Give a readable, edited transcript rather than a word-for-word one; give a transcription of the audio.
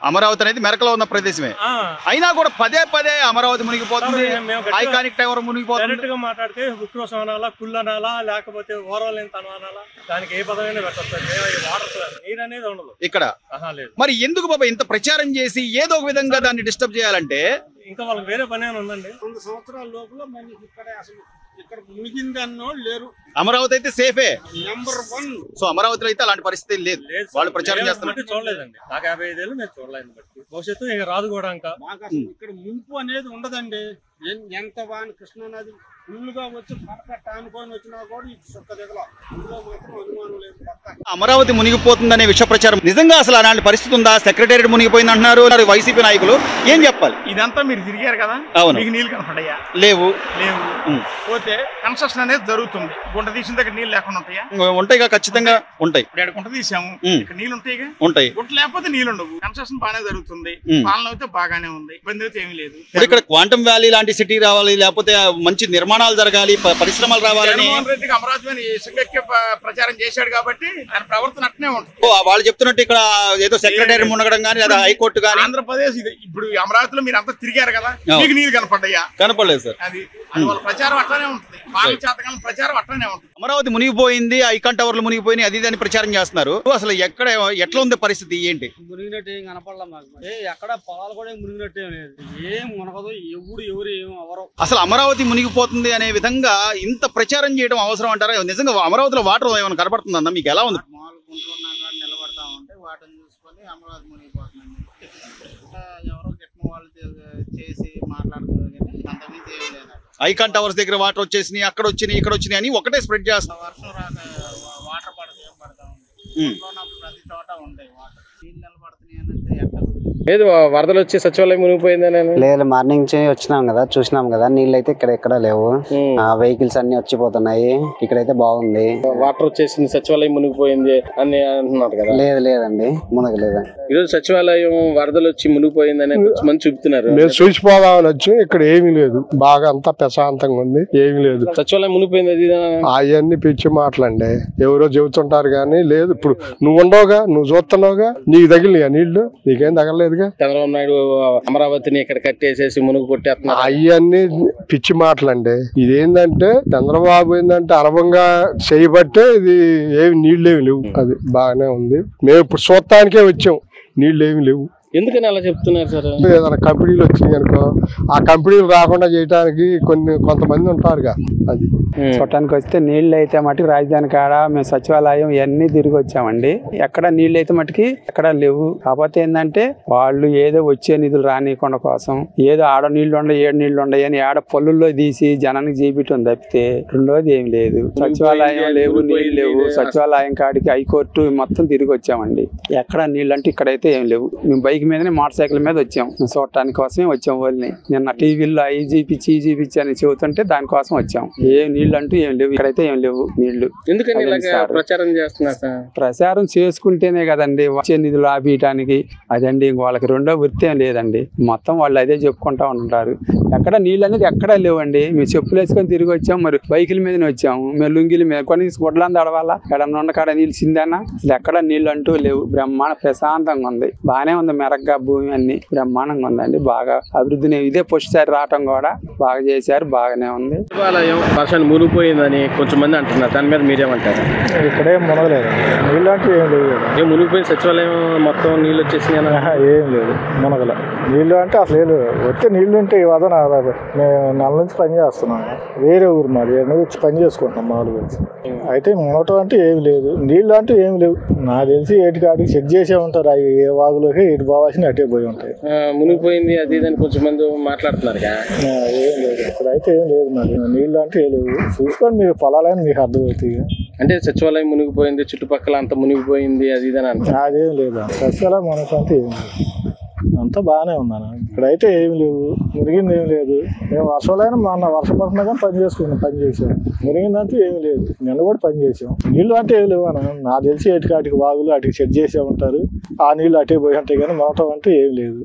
అమరావతి అనేది మెరకలో ఉన్న ప్రదేశమే. అయినా కూడా పదే పదే అమరావతి మునిగిపోతుంది, ఐకానిక్ టవర్ మునిగిపోతుంది. మాట్లాడితే ఉక్రోషం అనాలా, కుళ్ళు అనాలా, లేకపోతే ఓరవలేని అనాలా, దానికి ఏ పదమైనా పెట్టచ్చు. నీరు అనేది ఉండదు ఇక్కడ. మరి ఎందుకు బాబా ఇంత ప్రచారం చేసి ఏదో ఒక విధంగా దాన్ని డిస్టర్బ్ చేయాలంటే? ఇంకా వాళ్ళకి వేరే పని ఉందండి. 2 సంవత్సరాల లోపల మనకి ఇక్కడ మునిగింది అన్నోళ్ళు లేరు. అమరావతి అయితే సేఫే నెంబర్ 1. సో అమరావతిలో అయితే అలాంటి పరిస్థితి లేదు. వాళ్ళు ప్రచారం చేస్తున్నారు. చూడలేదండి, నాకు 55 ఏళ్ళు నేను చూడలేదు. భవిష్యత్తు ఇక రాదు కూడా. ఇంకా ఇక్కడ ముంపు అనేది ఉండదండి. ఎంత వాని కృష్ణా నది ఫుల్గా వచ్చి పక్కట అనుకొని వచ్చినా కూడా ఈ సుక్క దిగల, అందులో మాత్రం అనుమానం లేదు. అమరావతి మునిగిపోతుందనే విష ప్రచారం నిజంగా అసలు అలాంటి పరిస్థితి ఉందా? సెక్రటేరియట్ మునిగిపోయింది అంటున్నారు వైసీపీ నాయకులు. ఏం చెప్పాలి? ఇదంతా మీరు తిరిగారు కదా, మీకు నీళ్ళు కనపడయా? లేవు. పోతే కన్స్ట్రక్షన్ అనేది జరుగుతుంది. గుంట తీసిన దగ్గర నీళ్ళు లేకుండా ఉంటాయా? ఉంటాయిగా, ఖచ్చితంగా ఉంటాయి. గుంట తీసాము, ఇక్కడ నీళ్ళు ఉంటాయిగా. ఉంటాయి. గుంట లేకపోతే నీళ్ళు ఉండవు. కన్స్ట్రక్షన్ బాగానే జరుగుతుంది, పాలన అయితే బాగానే ఉంది, ఇబ్బంది అయితే ఏమీ లేదు. ఇక్కడ క్వాంటమ్ వ్యాలీ లాంటి సిటీ రావాలి, లేకపోతే మంచి నిర్మాణాలు జరగాలి, పరిశ్రమలు రావాలని జగన్మోహన్ రెడ్డికి అమరావతి ప్రచారం చేశాడు కాబట్టి ఆయన ప్రవర్తన అట్నే ఉంటుంది. వాళ్ళు చెప్తున్నట్టు ఇక్కడ ఏదో సెక్రటేరియట్ మునగడం కానీ, లేదా హైకోర్టు కానీ. ఆంధ్రప్రదేశ్ ఇప్పుడు అమరావతిలో మీరు అంతా తిరిగారు కదా, మీకు నీళ్ళు కనపడ్డాయా? కనపడలేదు సార్. అది వాళ్ళ ప్రచారం అట్లానే ఉంటుంది, పాలన చేతకాలం ప్రచారం అట్లానే ఉంటుంది. అమరావతి మునిగిపోయింది, ఐకాన్ టవర్లు మునిగిపోయినాయి, అది అని ప్రచారం చేస్తున్నారు. అసలు ఎక్కడ ఎట్లా ఉంది పరిస్థితి? ఏంటి మునిగినట్టు ఏం కనపడలే మాకు. ఎక్కడ పొలాలు కూడా మునిగినట్టు ఏం మునగదు. ఎవరు ఏం అవరు. అసలు అమరావతి మునిగిపోతుంది అనే విధంగా ఇంత ప్రచారం చేయడం అవసరం అంటారా? నిజంగా అమరావతిలో వాటర్ ఏమైనా కనపడుతుందన్న మీకు ఎలా ఉంది? నిలబడతా ఉంటే వాటిని చూసుకొని అమరావతి మునిగిపోతుంది. ఎవరో గిట్టిన వాళ్ళు చేసి మాట్లాడుతున్నారు కానీ అంతకుమించి ఏం లేదు. ఐకాన్ టవర్స్ దగ్గర వాటర్ వచ్చేసినాయి, అక్కడ వచ్చినాయి, ఇక్కడ వచ్చినాయి అని ఒకటే స్ప్రెడ్ చేస్తారు. వర్షం రాక వాటర్ పడదు, ఏం పడతా ఉంది. ప్రతి చోట ఉంటాయి వాటర్. నీళ్ళు నిలబడుతున్నాయి అని అంటే ఎట్లా లేదు, వరదలు వచ్చి సచివాలయం మునిగిపోయిందని. లేదు, మార్నింగ్ నుంచి వచ్చినాం కదా, చూసినాం కదా, నీళ్ళు అయితే ఇక్కడ ఎక్కడ లేవు. వెహికల్స్ అన్ని వచ్చిపోతున్నాయి. ఇక్కడైతే బాగుంది. వాటర్ వచ్చేసింది, సచివాలయం మునిగిపోయింది అని అంటున్నారు కదా. లేదండి, మునగలేదు. ఈరోజు సచివాలయం వరదలు వచ్చి మునిగిపోయిందని మంది చూపుతున్నారు. మేము చూసిపోదామని వచ్చి ఇక్కడ ఏమీ లేదు, బాగా అంతా ప్రశాంతంగా ఉంది, ఏమీ లేదు. సచివాలయం మునిగిపోయింది అవన్నీ పిచ్చి మాటలండి, ఎవరో చెబుతుంటారు కానీ లేదు. ఇప్పుడు నువ్వు ఉండవుగా, నువ్వు చూస్తున్నావుగా, నీకు తగిలి నీళ్లు, నీకేం తగలలేదు. చంద్రబాబు నాయుడు అమరావతిని ఇక్కడ కట్టేసేసి మునుగు కొట్టేస్తున్నారు. అవన్నీ పిచ్చి మాటలండి. ఇదేంటంటే చంద్రబాబు ఏంటంటే అరవంగా చేయబట్టే ఇది ఏమి నీళ్ళేమి లేవు. అది బాగానే ఉంది. మేము ఇప్పుడు చూడటానికే వచ్చాం, నీళ్ళేమి లేవు. ఎందుకని అలా చెప్తున్నారు సార్? ఏదైనా కంపెనీలు వచ్చినాయి అనుకో, ఆ కంపెనీలు రాకుండా చేయడానికి కొంతమంది ఉంటారుగా. అది చూడటానికి వస్తే నీళ్ళు అయితే మటుకు రాజధాని కాడ మేము సచివాలయం ఇవన్నీ తిరిగి వచ్చామండి. ఎక్కడ నీళ్ళు అయితే మటుకి ఎక్కడ లేవు. కాకపోతే ఏంటంటే వాళ్ళు ఏదో వచ్చే నిధులు రానియకుండా కోసం ఏదో ఆడ నీళ్లు ఉండవు, ఏడు నీళ్లు ఉండవు అని ఆడ పొల్లుల్లో తీసి జనానికి చేపిటం తప్పితే రెండోది ఏం లేదు. సచివాలయం లేవు, నీళ్ళు లేవు. సచివాలయం కాడికి హైకోర్టు మొత్తం తిరిగి వచ్చామండి. ఎక్కడ నీళ్ళు అంటే ఇక్కడైతే ఏం లేవు. మేము బైక్ మీదనే మోటార్ సైకిల్ మీద వచ్చాం, చూడటానికి కోసమే వచ్చాం. వాళ్ళని నిన్న టీవీలో ఈ జీపిచ్చి అని చెబుతుంటే దానికోసం వచ్చాం. ఏం నీళ్లు అంటూ ఏం లేవు, ఇక్కడైతే ఏం లేవు నీళ్లు. ఎందుకని ప్రచారం చేస్తున్నారు సార్? ప్రచారం చేసుకుంటేనే కదండి వచ్చే నిధులు ఆపేయటానికి. అదండి వాళ్ళకి రెండో వృత్తి ఏం లేదండి. మొత్తం వాళ్ళు అదే చెప్పుకుంటా ఉంటారు. ఎక్కడ నీళ్ళు అనేది ఎక్కడా లేవండి. మేము చెప్పులు వేసుకొని తిరిగి వచ్చాం, మరి బైకుల మీదనే వచ్చాము. మేము లుంగిల మీద కొన్ని గుడ్లను తడవాలా, ఎడమనున్న కాడ నీళ్ళు చిందానా, అసలు ఎక్కడ నీళ్ళు అంటూ లేవు. బ్రహ్మాండ ప్రశాంతంగా ఉంది, బాగానే ఉంది. మెరగ్గా భూమి అన్ని బ్రహ్మాండంగా ఉందండి. బాగా అభివృద్ధిని ఇదే పుష్టిసారి రావటం కూడా బాగా చేశారు, బాగానే ఉంది. వర్షాన్ని మునిగిపోయిందని కొంచెం మంది అంటున్నారు, దాని మీద మీరేమంటారు? ఇక్కడే మునగలేదు, నీళ్ళు అంటే ఏం లేదు. ఏం మునిగిపోయిన సచివాలయం మొత్తం నీళ్ళు వచ్చేసి ఏం లేదు, మునగల నీళ్ళు అంటే అసలు లేదు. వచ్చే నీళ్ళు ఉంటే వదన. మేము నెల నుంచి పని చేస్తున్నాం, వేరే ఊరు మాది, వచ్చి పని చేసుకుంటున్నాం మామూలుగా. అయితే మునగటం అంటే ఏమి లేదు, నీళ్ళు అంటే ఏమి లేవు. నాకు తెలిసి ఏటి కాడికి సెట్ చేసే ఉంటారు. అవి ఏ వాగులోకి ఇటు పోవాల్సిన అటే పోయి ఉంటాయి. మునిగిపోయింది అది ఇదని కొంచెం మంది మాట్లాడుతున్నారు. ఏం లేదు, ఇక్కడైతే ఏం లేదు. మరి నీళ్ళు అంటే ఏం లేవు. చూసుకోండి, మీరు పొలాలని మీకు అర్థమవుతాయి. అంటే సచివాలయం మునిగిపోయింది, చుట్టుపక్కల అంతా మునిగిపోయింది అది ఇదని అంటే అదేం లేదు. సచివాలయం మనకంటే ఏం లేదు, అంతా బాగానే ఉందన్న. ఇక్కడైతే ఏమి లేవు, మురిగింది ఏమి లేదు. మేము వర్షాలైనా మొన్న వర్షం పడుతున్నా కానీ పని చేసాం. మురిగిందంటే ఏమి లేదు, నిన్న కూడా పని చేసాం. నీళ్ళు అంటే ఏమి లేవు అన్న. నాకు తెలిసి ఎటుకాటికి వాగులు అటుకి సెట్ చేసే ఉంటారు, ఆ నీళ్ళు అటే పోయి ఉంటాయి కానీ మొత్తం అంటే ఏమి లేదు.